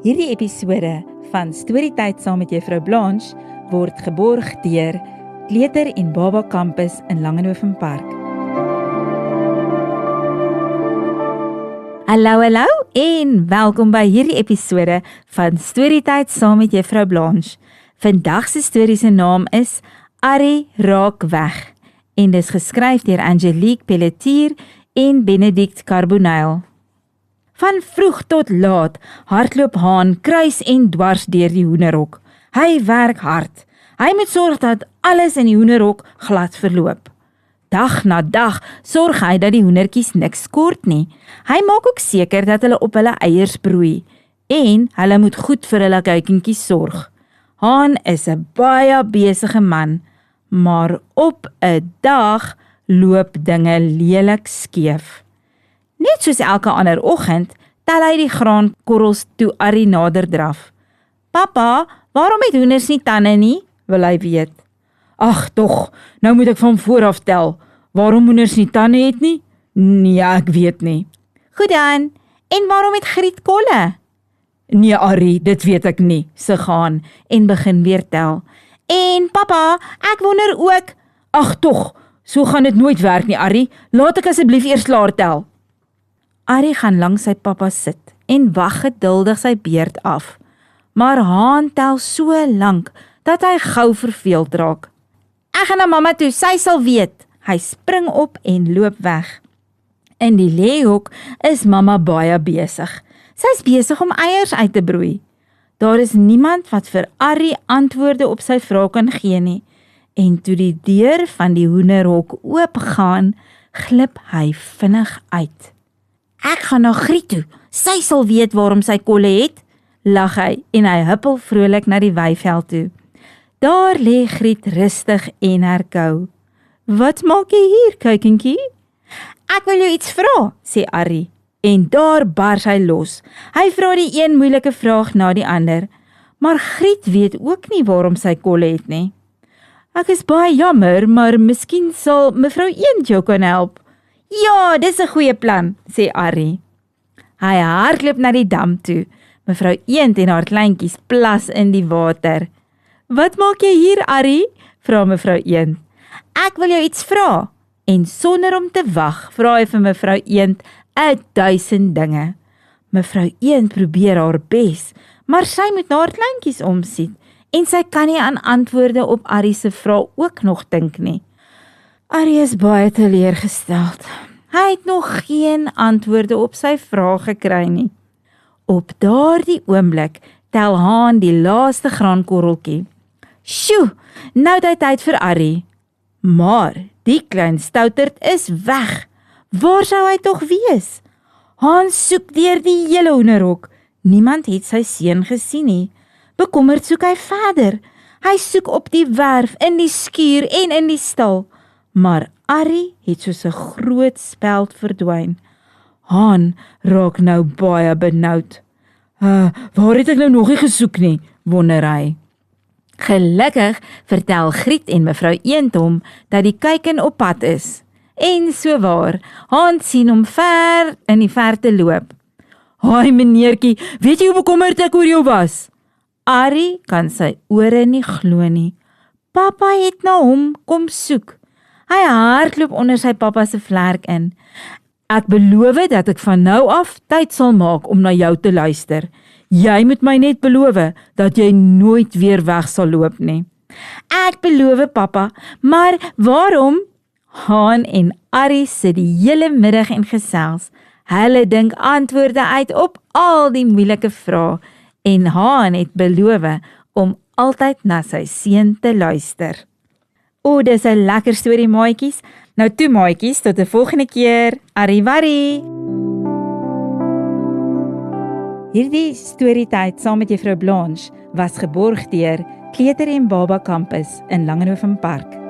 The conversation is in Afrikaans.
Hierdie episode van Storytyd saam met Juffrou Blanche word geborg deur Kleuter en Baba Campus in Langenhoven Park. Hallo en welkom by hierdie episode van Storytyd saam met Juffrou Blanche. Vandag se storie se naam is Arrie raak weg en dis geskryf deur Angelique Pelletier en Benedict Carbonell. Van vroeg tot laat hardloop Haan kruis en dwars deur die hoenderhok. Hy werk hard. Hy moet sorg dat alles in die hoenderhok glad verloop. Dag na dag sorg hy dat die hoendertjies niks kort nie. Hy maak ook seker dat hulle op hulle eiers broei en hulle moet goed vir hulle kuikentjies sorg. Haan is 'n baie besige man, maar op 'n dag loop dinge lelik skeef. Net soos elke ander oggend, tel hy die graankorrels toe Arrie nader draf. Papa, waarom het hoenders nie tande nie? Wil hy weet. Ag tog, nou moet ek van voor af tel. Waarom hoenders nie tande het nie? Nee, ek weet nie. Goed dan, en waarom het Griet kolle? Nee Arrie, dit weet ek nie, sê Haan en begin weer tel. En papa, ek wonder ook. Ag tog, so gaan dit nooit werk nie Arrie. Laat ek asseblief eers klaar tel. Arrie gaan langs sy pappa sit en wag geduldig sy beurt af. Maar Haan tel so lank dat hy gou verveeld raak. Ek gaan na mamma toe, sy sal weet. Hy spring op en loop weg. In die leehok is mamma baie besig. Sy's besig om eiers uit te broei. Daar is niemand wat vir Arrie antwoorde op sy vrae kan gee nie. En toe die deur van die hoenderhok oopgaan, glip hy vinnig uit. Ek gaan na Griet toe, sy sal weet waarom sy kolle het, lag hy en hy huppel vrolik na die weiveld toe. Daar lê Griet rustig en herkou. Wat maak jy hier, kuikentjie? Ek wil jou iets vra, sê Arrie, en daar bars hy los. Hy vra die een moeilike vraag na die ander, maar Griet weet ook nie waarom sy kolle het nie. Ek is baie jammer, maar miskien sal mevrou Eend jou kan help. Ja, dis 'n goeie plan, sê Arrie. Hy hardloop na die dam toe. Mevrou Eend en haar kleintjies plas in die water. Wat maak jy hier, Arrie? Vra mevrou Eend. Ek wil jou iets vra. En sonder om te wag, vra hy vir mevrou Eend 1000 dinge. Mevrou Eend probeer haar bes, maar sy moet na haar kleintjies omsien en sy kan nie aan antwoorde op Arrie se vrae ook nog dink nie. Arrie is baie teleurgesteld. Hy het nog geen antwoorde op sy vrae gekry nie. Op daardie oomblik tel Haan die laaste graankorreltjie. Sjoe, nou het hy tyd vir Arrie. Maar die klein stouterd is weg. Waar sou hy tog wees? Haan soek deur die hele hoenderhok. Niemand het sy seun gesien nie. Bekommerd soek hy verder. Hy soek op die werf, in die skuur en in die stal. Maar Arrie het soos 'n groot speld verdwyn. Haan raak nou baie benoud. Waar het ek nou nog nie gesoek nie, wonder hy. Gelukkig vertel Griet en mevrou Eend hom dat die kuiken op pad is. En so waar, Haan sien hom ver in die verte loop. Haai meneertjie, weet jy hoe bekommerd ek oor jou was? Arrie kan sy ore nie glo nie. Papa het na hom kom soek. Hy hardloop onder sy pappa se vlerk in. Ek beloof dat ek van nou af tyd sal maak om na jou te luister. Jy moet my net beloof dat jy nooit weer weg sal loop nie. Ek beloof, pappa, maar waarom? Haan en Arrie sit die hele middag en gesels. Hulle dink antwoorde uit op al die moeilike vrae en Haan het beloof om altyd na sy seun te luister. Dis 'n lekker storie, maatjies. Nou toe, maatjies, tot 'n volgende keer. Arrivederci. Hierdie Storytyd saam met Juffrou Blanche was geborg deur Kleuter en Baba Campus in Langenhoven Park.